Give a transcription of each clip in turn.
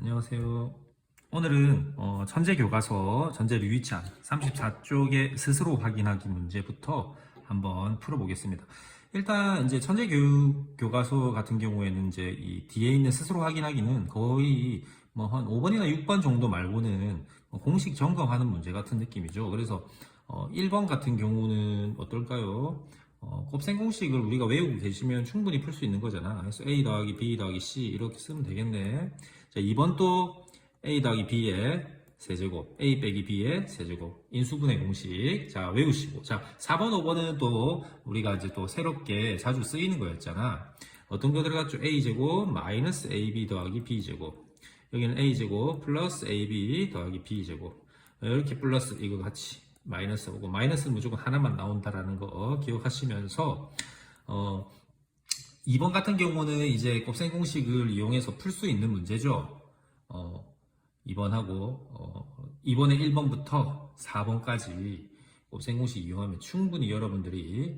안녕하세요. 오늘은 천재교과서 전제류 위치한 34쪽의 스스로 확인하기 문제부터 한번 풀어보겠습니다. 일단 이제 천재교과서 같은 경우에는 이제 이 뒤에 있는 스스로 확인하기는 거의 뭐 한 5번이나 6번 정도 말고는 공식 점검하는 문제 같은 느낌이죠. 그래서 1번 같은 경우는 어떨까요? 곱셈 공식을 우리가 외우고 계시면 충분히 풀 수 있는 거잖아. 그래서 A 더하기 B 더하기 C 이렇게 쓰면 되겠네. 자, 2번 또 A 더하기 B의 세제곱, A 빼기 B의 세제곱, 인수분해 공식. 자, 외우시고. 자, 4번, 5번은 또 우리가 이제 또 새롭게 자주 쓰이는 거였잖아. 어떤 거 들어갔죠? A제곱 마이너스 AB 더하기 B제곱. 여기는 A제곱 플러스 AB 더하기 B제곱. 이렇게 플러스 이거 같이 마이너스 오고, 마이너스는 무조건 하나만 나온다라는 거 기억하시면서, 2번 같은 경우는 이제 곱셈 공식을 이용해서 풀 수 있는 문제죠. 2번에 1번부터 4번까지 곱셈 공식 이용하면 충분히 여러분들이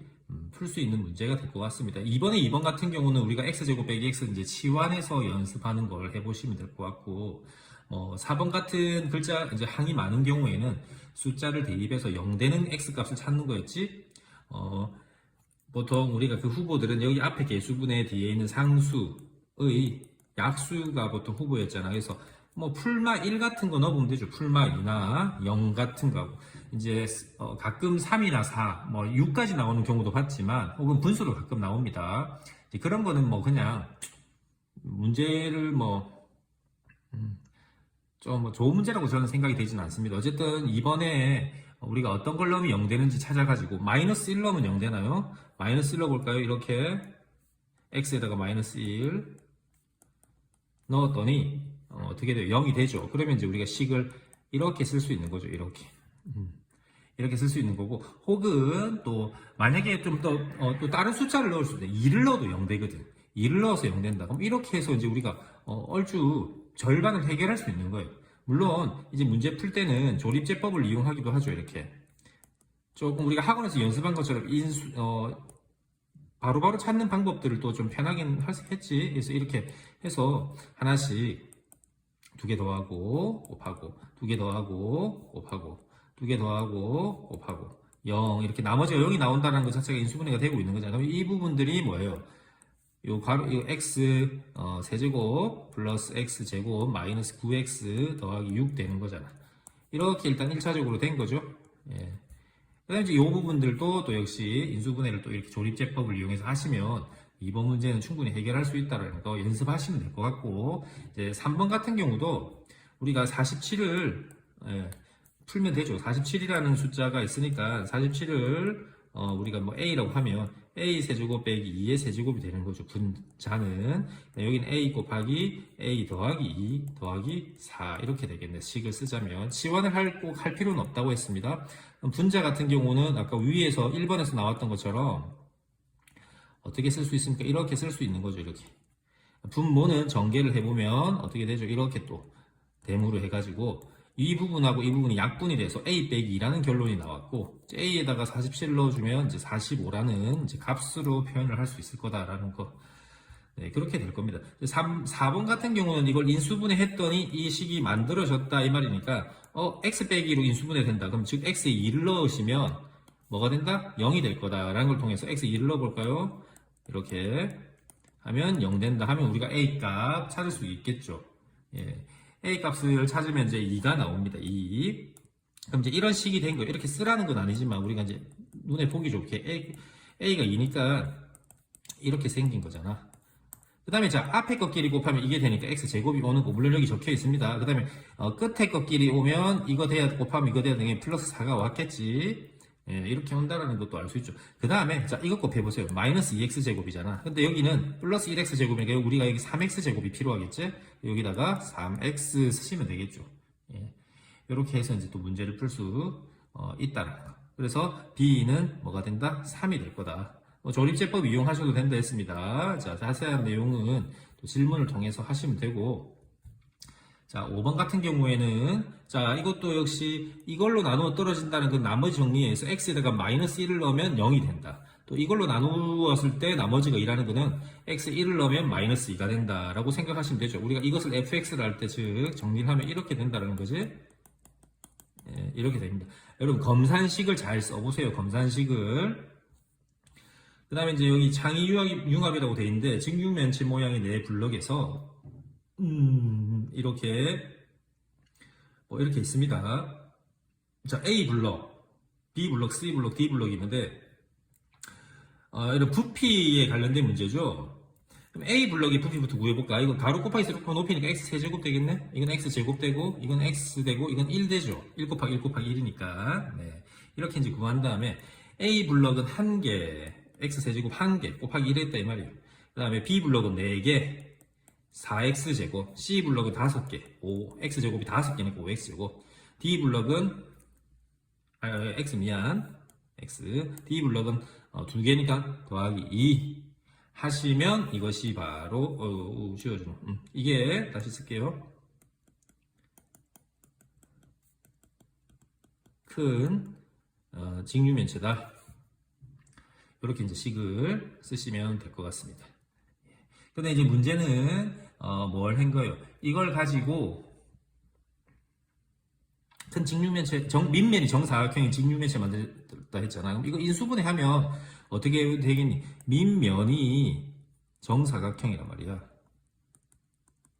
풀 수 있는 문제가 될 것 같습니다. 이번에 2번 같은 경우는 우리가 x제곱 빼기 x 이제 치환해서 연습하는 걸 해보시면 될 것 같고, 4번 같은 글자 이제 항이 많은 경우에는 숫자를 대입해서 0되는 x 값을 찾는 거였지. 보통 우리가 그 후보들은 여기 앞에 개수분의 뒤에 있는 상수의 약수가 보통 후보였잖아. 그래서 뭐 풀마 1 같은 거 넣어보면 되죠. 풀마 2나 0 같은 거. 이제 가끔 3이나 4, 뭐 6까지 나오는 경우도 봤지만, 혹은 분수로 가끔 나옵니다. 그런 거는 뭐 그냥 문제를 좀 좋은 문제라고 저는 생각이 되지는 않습니다. 어쨌든 이번에 우리가 어떤 걸 넣으면 0 되는지 찾아가지고, 마이너스 1 넣으면 0 되나요? 마이너스 1 넣어볼까요? 이렇게 x에다가 마이너스 1 넣었더니 어떻게 돼요? 0이 되죠. 그러면 이제 우리가 식을 이렇게 쓸 수 있는 거죠. 이렇게 쓸 수 있는 거고, 혹은 또 만약에 좀 더 또 다른 숫자를 넣을 수 있는데 2를 넣어도 0 되거든. 2를 넣어서 0 된다. 그럼 이렇게 해서 이제 우리가 얼추 절반을 해결할 수 있는 거예요. 물론 이제 문제 풀 때는 조립제법을 이용하기도 하죠. 이렇게 조금 우리가 학원에서 연습한 것처럼 바로바로 찾는 방법들을 또 좀 편하긴 했지. 그래서 이렇게 해서 하나씩 2개 더하고 곱하고, 2개 더하고 곱하고, 2개 더하고 곱하고 0, 이렇게 나머지가 0이 나온다는 것 자체가 인수분해가 되고 있는 거잖아요. 그럼 이 부분들이 뭐예요? 요 x 세제곱 플러스 x 제곱 마이너스 9x 더하기 6 되는 거잖아. 이렇게 일단 1차적으로 된 거죠. 예. 그 다음에 이제 이 부분들도 또 역시 인수분해를 또 이렇게 조립제법을 이용해서 하시면 이번 문제는 충분히 해결할 수 있다는 거 연습하시면 될 것 같고, 이제 3번 같은 경우도 우리가 47을 풀면 되죠. 47이라는 숫자가 있으니까 47을 우리가 뭐 a라고 하면 a 세제곱 빼기 2의 세제곱이 되는 거죠. 분자는 여기는 a 곱하기 a 더하기 2 더하기 4 이렇게 되겠네. 식을 쓰자면 치환을 꼭 할 필요는 없다고 했습니다. 분자 같은 경우는 아까 위에서 1번에서 나왔던 것처럼 어떻게 쓸 수 있습니까? 이렇게 쓸 수 있는 거죠. 이렇게 분모는 전개를 해보면 어떻게 되죠? 이렇게 또 대무로 해가지고 이 부분하고 이 부분이 약분이 돼서 a 빼기 2라는 결론이 나왔고, a에다가 47 넣어주면 이제 45라는 이제 값으로 표현을 할 수 있을 거다라는 거. 네, 그렇게 될 겁니다. 4번 같은 경우는 이걸 인수분해 했더니 이 식이 만들어졌다 이 말이니까 x 빼기로 인수분해 된다. 그럼 즉 x에 2를 넣으시면 뭐가 된다? 0이 될 거다라는 걸 통해서 x에 2를 넣어볼까요? 이렇게 하면 0 된다 하면 우리가 a 값 찾을 수 있겠죠. 예. a 값을 찾으면 이제 2가 나옵니다. 2. 그럼 이제 이런 식이 된 거예요. 이렇게 쓰라는 건 아니지만 우리가 이제 눈에 보기 좋게 a가 2니까 이렇게 생긴 거잖아. 그 다음에 자, 앞에 것끼리 곱하면 이게 되니까 x 제곱이 오는 거 물론 여기 적혀 있습니다. 그 다음에 끝에 것끼리 오면 이거 돼야 곱하면 이거 돼야 되는 게 플러스 4가 왔겠지. 예, 이렇게 온다라는 것도 알 수 있죠. 그 다음에 자, 이것 곱해보세요. 마이너스 2x 제곱이잖아. 근데 여기는 플러스 1x 제곱이니까 우리가 여기 3x 제곱이 필요하겠지. 여기다가 3x 쓰시면 되겠죠. 예, 이렇게 해서 이제 또 문제를 풀 수 있다는 거. 그래서 b는 뭐가 된다? 3이 될 거다. 조립제법 이용하셔도 된다 했습니다. 자, 자세한 내용은 또 질문을 통해서 하시면 되고, 자, 5번 같은 경우에는, 자, 이것도 역시 이걸로 나누어 떨어진다는 그 나머지 정리에서 x에다가 마이너스 1을 넣으면 0이 된다. 또 이걸로 나누었을 때 나머지가 2라는 거는 x1을 넣으면 마이너스 2가 된다라고 생각하시면 되죠. 우리가 이것을 fx를 할 때 즉 정리를 하면 이렇게 된다라는 거지. 예, 이렇게 됩니다. 여러분 검산식을 잘 써보세요. 검산식을. 그 다음에 이제 여기 창의융합이라고 되어 있는데 직육면체 모양의 네 블럭에서 이렇게 이렇게 있습니다. 자, A 블럭, B 블럭, C 블럭, D 블럭이 있는데 이런 부피에 관련된 문제죠. 그럼 A 블럭의 부피부터 구해볼까? 이거 가로 곱하기 세로 높이니까 x 세제곱 되겠네? 이건 x 제곱 되고, 이건 x 되고, 이건 1 되죠. 1 곱하기 1 곱하기 1이니까. 네. 이렇게 이제 구한 다음에 A 블럭은 1개, x 세제곱 1개 곱하기 1 했다 이 말이에요. 그 다음에 B 블럭은 4개, 4x 제곱, C 블럭은 5개, 5, x 제곱이 5개니까 5x 제곱, D 블럭은 x 미안, x, D 블럭은 2개니까 더하기 2 하시면 이것이 바로 쉬워지네. 이게 다시 쓸게요. 큰 직육면체다. 이렇게 이제 식을 쓰시면 될 것 같습니다. 근데 이제 문제는 뭘 한 거예요? 이걸 가지고 큰 직육면체, 밑면이 정사각형인 직육면체 만들었다 했잖아. 그럼 이거 인수분해 하면 어떻게 되겠니? 밑면이 정사각형이란 말이야.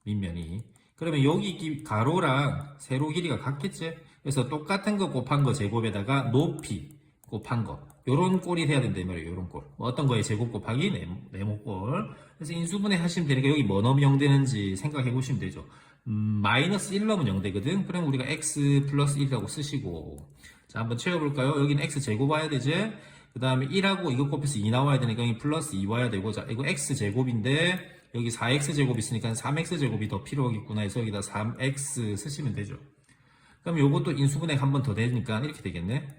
밑면이. 그러면 여기 가로랑 세로 길이가 같겠지? 그래서 똑같은 거 곱한 거 제곱에다가 높이 곱한 거. 요런 꼴이 돼야 된다 이 말이에요. 요런 꼴. 어떤 거에 제곱 곱하기 네모꼴. 그래서 인수분해 하시면 되니까 여기 뭐 넣으면 0 되는지 생각해 보시면 되죠. 마이너스 1 넣으면 0 되거든. 그럼 우리가 x 플러스 1이라고 쓰시고. 자, 한번 채워볼까요? 여기는 x 제곱 와야 되지? 그 다음에 1하고 이거 곱해서 2 나와야 되니까 여기 플러스 2 와야 되고. 자, 이거 x 제곱인데 여기 4x 제곱 있으니까 3x 제곱이 더 필요하겠구나 해서 여기다 3x 쓰시면 되죠. 그럼 요것도 인수분해 한 번 더 되니까 이렇게 되겠네.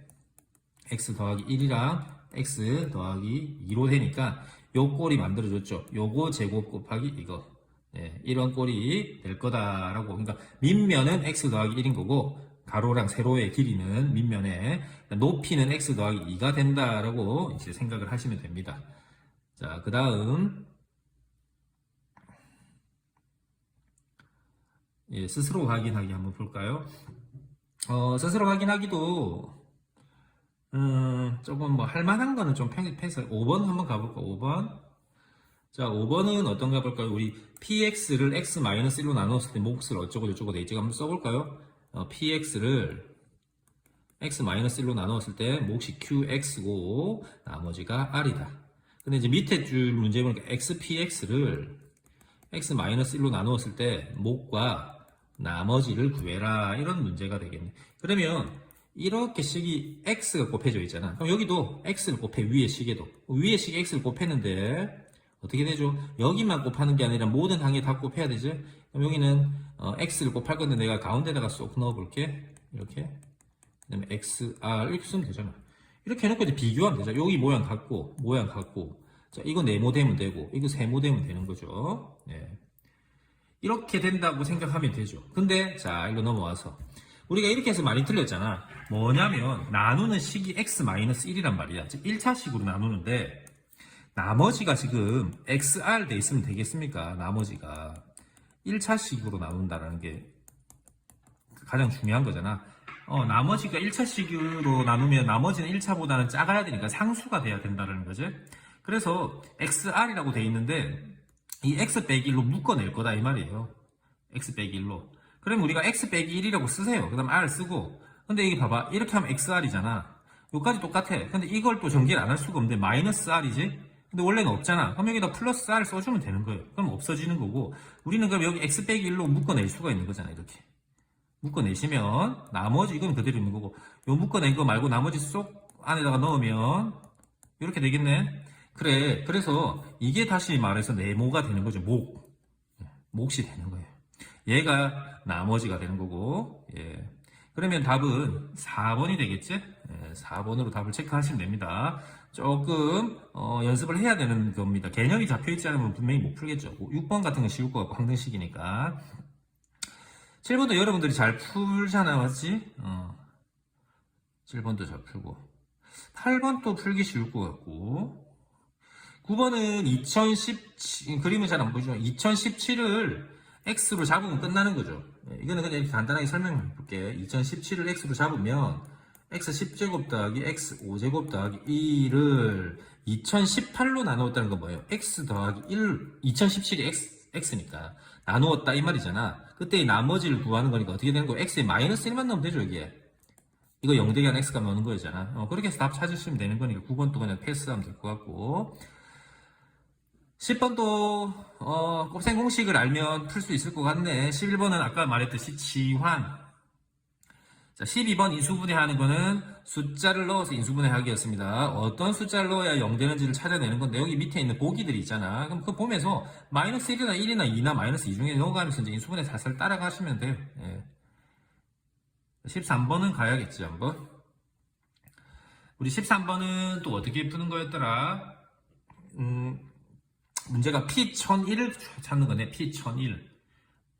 x 더하기 1이랑 x 더하기 2로 되니까 요 꼴이 만들어졌죠. 요거 제곱 곱하기 이거. 네, 이런 꼴이 될 거다라고. 그러니까 밑면은 x 더하기 1인 거고 가로랑 세로의 길이는 밑면에 높이는 x 더하기 2가 된다라고 이제 생각을 하시면 됩니다. 자, 그 다음 스스로 확인하기 한번 볼까요? 스스로 확인하기도 조금 뭐 할만한 거는 좀 패스. 5번 한번 가볼까? 5번. 자, 5번은 어떤가 볼까요? 우리 px를 x-1로 나눴을 때 몫을 어쩌고 저쩌고 돼 있지? 한번 써볼까요? px를 x-1로 나누었을 때 몫이 qx고 나머지가 r이다. 근데 이제 밑에 줄 문제 보니까 xpx를 x-1로 나누었을 때 몫과 나머지를 구해라. 이런 문제가 되겠네. 그러면 이렇게 식이 x가 곱해져 있잖아. 그럼 여기도 x를 곱해. 위에 식에도. 위에 식에 x를 곱했는데 어떻게 되죠? 여기만 곱하는 게 아니라 모든 항에 다 곱해야 되죠? 그럼 여기는 x를 곱할 건데 내가 가운데다가 쏙 넣어볼게. 이렇게. 그 다음에 xr 이렇게 쓰면 되잖아. 이렇게 해놓고 이제 비교하면 되죠. 여기 모양 같고 모양 같고. 자, 이거 네모되면 되고 이거 세모되면 되는 거죠. 네. 이렇게 된다고 생각하면 되죠. 근데 자, 이거 넘어와서 우리가 이렇게 해서 많이 틀렸잖아. 뭐냐면 나누는 식이 x-1이란 말이야. 즉 1차식으로 나누는데 나머지가 지금 xr 돼 있으면 되겠습니까? 나머지가 1차식으로 나눈다는 게 가장 중요한 거잖아. 나머지가 1차식으로 나누면 나머지는 1차보다는 작아야 되니까 상수가 돼야 된다는 거지. 그래서 xr이라고 돼 있는데 이 x 빼기 1로 묶어낼 거다 이 말이에요. x 빼기 1로. 그럼 우리가 x 빼기 1이라고 쓰세요. 그 다음 r 쓰고. 근데 여기 봐봐. 이렇게 하면 xr이잖아. 여기까지 똑같아. 근데 이걸 또 전개를 안 할 수가 없는데 마이너스 r이지? 근데 원래는 없잖아. 그럼 여기다 플러스 r 써주면 되는 거예요. 그럼 없어지는 거고. 우리는 그럼 여기 x 빼기 1로 묶어낼 수가 있는 거잖아. 이렇게. 묶어내시면 나머지 이건 그대로 있는 거고. 요 묶어낸 거 말고 나머지 쏙 안에다가 넣으면 이렇게 되겠네. 그래. 그래서 이게 다시 말해서 네모가 되는 거죠. 몫이 되는 거예요. 얘가 나머지가 되는 거고. 예. 그러면 답은 4번이 되겠지? 예, 4번으로 답을 체크하시면 됩니다. 조금 연습을 해야 되는 겁니다. 개념이 잡혀있지 않으면 분명히 못 풀겠죠. 6번 같은 건 쉬울 것 같고 항등식이니까. 7번도 여러분들이 잘 풀잖아, 맞지? 7번도 잘 풀고. 8번 또 풀기 쉬울 것 같고. 9번은 2017, 그림은 잘 안 보이죠? 2017을 x로 잡으면 끝나는 거죠. 이거는 그냥 이렇게 간단하게 설명해 볼게. 2017을 x로 잡으면 x 10제곱 더하기 x 5제곱 더하기 1을 2018로 나누었다는 건 뭐예요? x 더하기 1, 2017이 x니까 나누었다 이 말이잖아. 그때 이 나머지를 구하는 거니까 어떻게 되는 거예요? x에 마이너스 1만 넣으면 되죠, 이게. 이거 0대기 한 x가 나오는 거잖아. 그렇게 해서 답 찾으시면 되는 거니까 9번 또 그냥 패스하면 될 것 같고. 10번도 곱셈 공식을 알면 풀 수 있을 것 같네. 11번은 아까 말했듯이 치환. 자, 12번 인수분해하는 거는 숫자를 넣어서 인수분해하기였습니다. 어떤 숫자를 넣어야 0 되는지를 찾아내는 건데 여기 밑에 있는 보기들이 있잖아. 그럼 그거 보면서 마이너스 1이나 1이나 2나 마이너스 2 중에 넣어가면서 이제 인수분해 살살 따라가시면 돼요. 예. 13번은 가야겠지 한번. 우리 13번은 또 어떻게 푸는 거였더라? 문제가 P1001을 찾는 거네. P1001.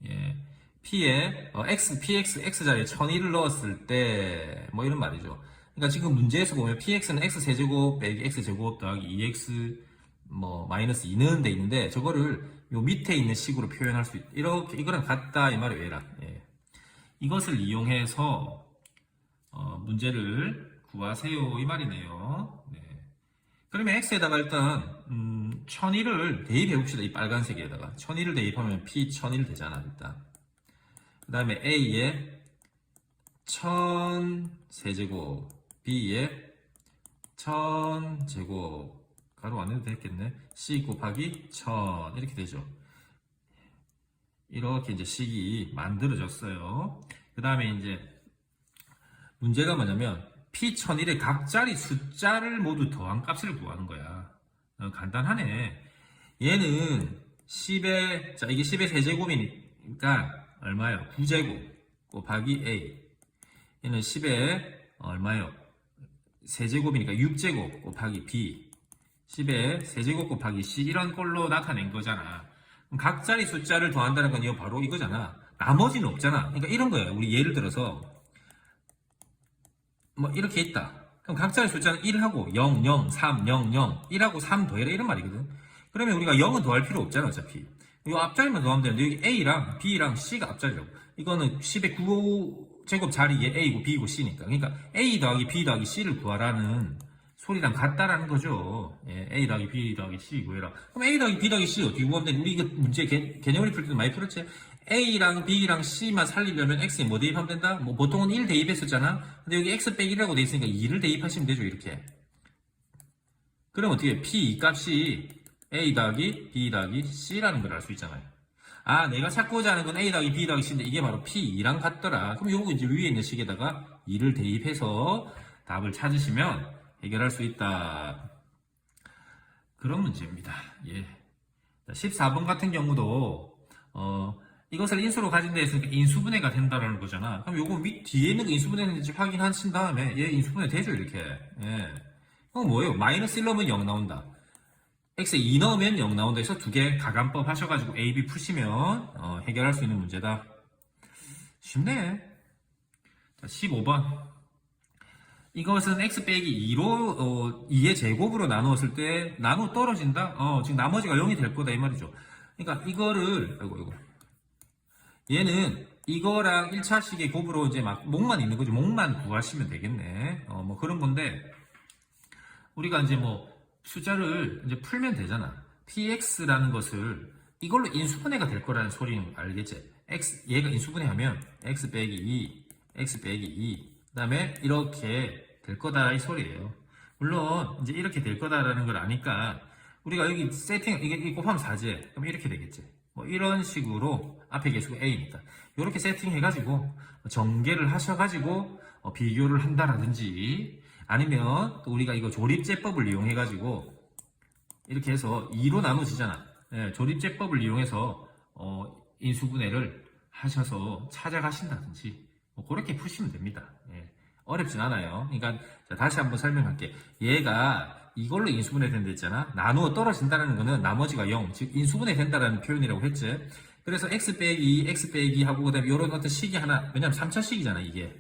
예. P에 x 자리에 1001을 넣었을 때 뭐 이런 말이죠. 그러니까 지금 문제에서 보면 Px는 x세제곱 빼기 x제곱 더하기 2x 뭐 마이너스 2는 돼 있는데 저거를 요 밑에 있는 식으로 표현할 수 이렇게 이거랑 같다 이 말이에요. 얘랑. 예. 이것을 이용해서 문제를 구하세요 이 말이네요. 네. 그러면 x에다가 일단 1001을 대입해 봅시다. 이 빨간색에다가 1001을 대입하면 P1001 되잖아 일단. 그 다음에 a에 1000세제곱 b에 1000제곱 가로 안 해도 되겠네. c 곱하기 1000 이렇게 되죠. 이렇게 이제 식이 만들어졌어요. 그 다음에 이제 문제가 뭐냐면 P1001의 각자리 숫자를 모두 더한 값을 구하는 거야. 간단하네. 얘는 10의, 자, 이게 10의 세제곱이니까 얼마예요? 9제곱 곱하기 A. 얘는 10의 얼마예요? 세제곱이니까 6제곱 곱하기 B. 10의 세제곱 곱하기 C. 이런 꼴로 나타낸 거잖아. 그럼 각자리 숫자를 더한다는 건 이거 바로 이거잖아. 나머지는 없잖아. 그러니까 이런 거예요. 우리 예를 들어서 뭐 이렇게 있다. 그럼 각자의 숫자는 1하고 0, 0, 3, 0, 0, 1하고 3 더해라 이런 말이거든. 그러면 우리가 0은 더할 필요 없잖아 어차피. 이 앞자리만 더하면 되는데 여기 A랑 B랑 C가 앞자리라고. 이거는 10의 9제곱 자리에 A고 B고 C니까. 그러니까 A 더하기 B 더하기 C를 구하라는 소리랑 같다라는 거죠. 예, A 더하기 B 더하기 C 구해라. 그럼 A 더하기 B 더하기 C 어떻게 구하면 돼? 우리 이거 문제 개념을 풀 때도 많이 풀었지. A랑 B랑 C만 살리려면 X에 뭐 대입하면 된다? 뭐 보통은 1 대입했었잖아. 근데 여기 X 빼기 1이라고 돼 있으니까 2를 대입하시면 되죠, 이렇게. 그럼 어떻게 P 이 값이 A 더하기 B 더하기 C라는 걸 알 수 있잖아요. 아, 내가 찾고자 하는 건 A 더하기 B 더하기 C인데 이게 바로 P2랑 같더라. 그럼 요거 이제 위에 있는 식에다가 2를 대입해서 답을 찾으시면 해결할 수 있다. 그런 문제입니다. 예. 14번 같은 경우도 이것을 인수로 가진 데 있으니까 인수분해가 된다라는 거잖아. 그럼 요거 뒤에 있는 거 인수분해 되는지 확인하신 다음에 얘 인수분해 되죠 이렇게. 예. 그럼 뭐예요? 마이너스 1 넣으면 0 나온다. x에 2 넣으면 0 나온다 해서 두 개 가감법 하셔가지고 a, b 푸시면 해결할 수 있는 문제다. 쉽네. 자, 15번. 이것은 x 빼기 2로 2의 제곱으로 나누었을 때 나누어 떨어진다. 지금 나머지가 0이 될 거다 이 말이죠. 그러니까 이거를 이거 얘는 이거랑 1차식의 곱으로 이제 막 목만 있는 거죠. 목만 구하시면 되겠네. 뭐 그런 건데 우리가 이제 뭐 숫자를 이제 풀면 되잖아. px라는 것을 이걸로 인수분해가 될 거라는 소리는 알겠지? 얘가 인수분해하면 x 빼기 2, x 빼기 2, 그 다음에 이렇게 될 거다 이 소리예요. 물론 이제 이렇게 될 거다라는 걸 아니까 우리가 여기 세팅 이게 곱하면 4제 그럼 이렇게 되겠지. 뭐 이런 식으로 앞에 계수가 a니까 이렇게 세팅해가지고 전개를 하셔가지고 비교를 한다라든지 아니면 또 우리가 이거 조립제법을 이용해가지고 이렇게 해서 2로 나눠지잖아. 예, 조립제법을 이용해서 인수분해를 하셔서 찾아가신다든지 뭐 그렇게 푸시면 됩니다. 예, 어렵진 않아요. 그러니까 자, 다시 한번 설명할게. 얘가 이걸로 인수분해 된다 했잖아. 나누어 떨어진다는 거는 나머지가 0, 즉 인수분해 된다라는 표현이라고 했지. 그래서 x 빼기 하고 그다음에 이런 어떤 식이 하나, 왜냐면 3차식이잖아 이게.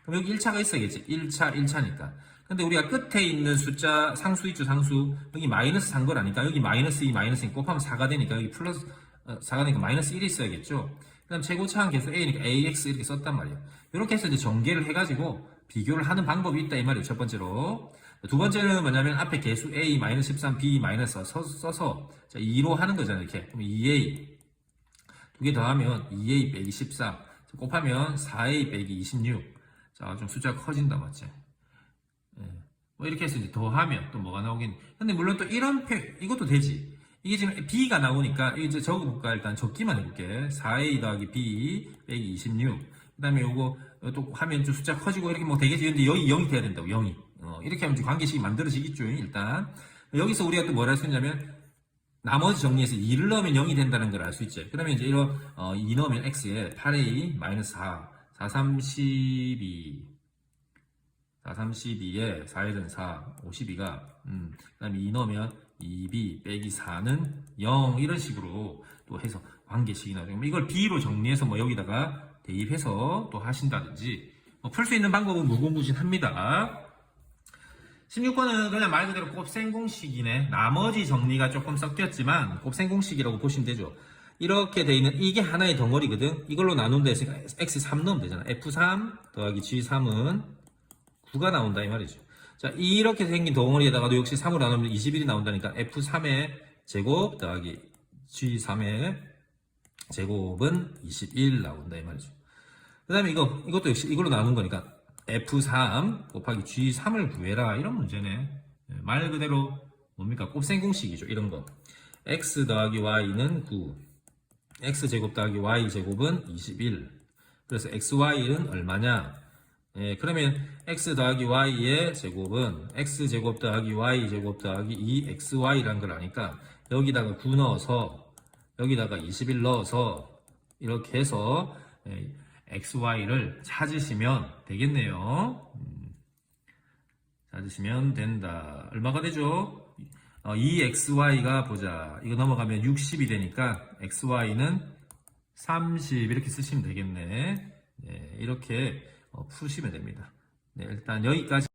그럼 여기 1차가 있어야겠지. 1차, 1차니까. 근데 우리가 끝에 있는 숫자 상수 있죠, 상수. 여기 마이너스 산 거라니까. 여기 마이너스 2, 마이너스 2 곱하면 4가 되니까 여기 플러스 4가 되니까 마이너스 1이 있어야겠죠. 그 다음 최고차항 계수 A니까 AX 이렇게 썼단 말이에요. 이렇게 해서 이제 전개를 해가지고 비교를 하는 방법이 있다 이 말이에요. 첫 번째로. 두 번째는 뭐냐면 앞에 계수 A 마이너스 13, B 마이너스 써서 자, 2로 하는 거잖아요. 이렇게. 그럼 2A 두 개 더하면 2A 빼기 14 곱하면 4A 빼기 26. 자, 좀 숫자가 커진다 맞지? 뭐 이렇게 해서 이제 더하면 또 뭐가 나오겠니? 근데 물론 또 이런 이것도 되지. 이게 지금 B가 나오니까 이제 적어볼까? 일단 적기만 해볼게. 4A 더하기 B 빼기 26. 그 다음에 요거 또 하면 좀 숫자 커지고 이렇게 뭐 되겠지. 근데 여기 0이 돼야 된다고, 0이. 이렇게 하면 관계식이 만들어지겠죠, 일단. 여기서 우리가 또 뭘 할 수 있냐면, 나머지 정리해서 2를 넣으면 0이 된다는 걸 알 수 있지. 그 다음에 이제 이런, 2 넣으면 X에 8A 마이너스 4, 4, 32, 4, 32에 4일은 4, 52가, 그 다음에 2 넣으면 2B 빼기 4는 0, 이런 식으로 또 해서 관계식이 나오죠. 이걸 B로 정리해서 뭐 여기다가 대입해서 또 하신다든지, 풀 수 있는 방법은 무궁무진합니다. 16번은 그냥 말 그대로 곱셈 공식이네. 나머지 정리가 조금 섞였지만 곱셈 공식이라고 보시면 되죠. 이렇게 돼 있는 이게 하나의 덩어리거든. 이걸로 나눈다 했으니까 x3 넣으면 되잖아. f3 더하기 g3은 9가 나온다 이 말이죠. 자, 이렇게 생긴 덩어리에다가도 역시 3으로 나누면 21이 나온다니까 f3의 제곱 더하기 g3의 제곱은 21 나온다 이 말이죠. 그 다음에 이것도 역시 이걸로 나눈 거니까 F3 곱하기 G3을 구해라. 이런 문제네. 말 그대로 뭡니까? 곱셈 공식이죠. 이런 거. X 더하기 Y는 9. X제곱 더하기 Y제곱은 21. 그래서 XY는 얼마냐? 그러면 X 더하기 Y의 제곱은 X제곱 더하기 Y제곱 더하기 2XY라는 걸 아니까 여기다가 9 넣어서 여기다가 21 넣어서 이렇게 해서 XY를 찾으시면 되겠네요. 찾으시면 된다. 얼마가 되죠? 2XY가 보자. 이거 넘어가면 60이 되니까 XY는 30 이렇게 쓰시면 되겠네. 네, 이렇게 푸시면 됩니다. 네, 일단 여기까지.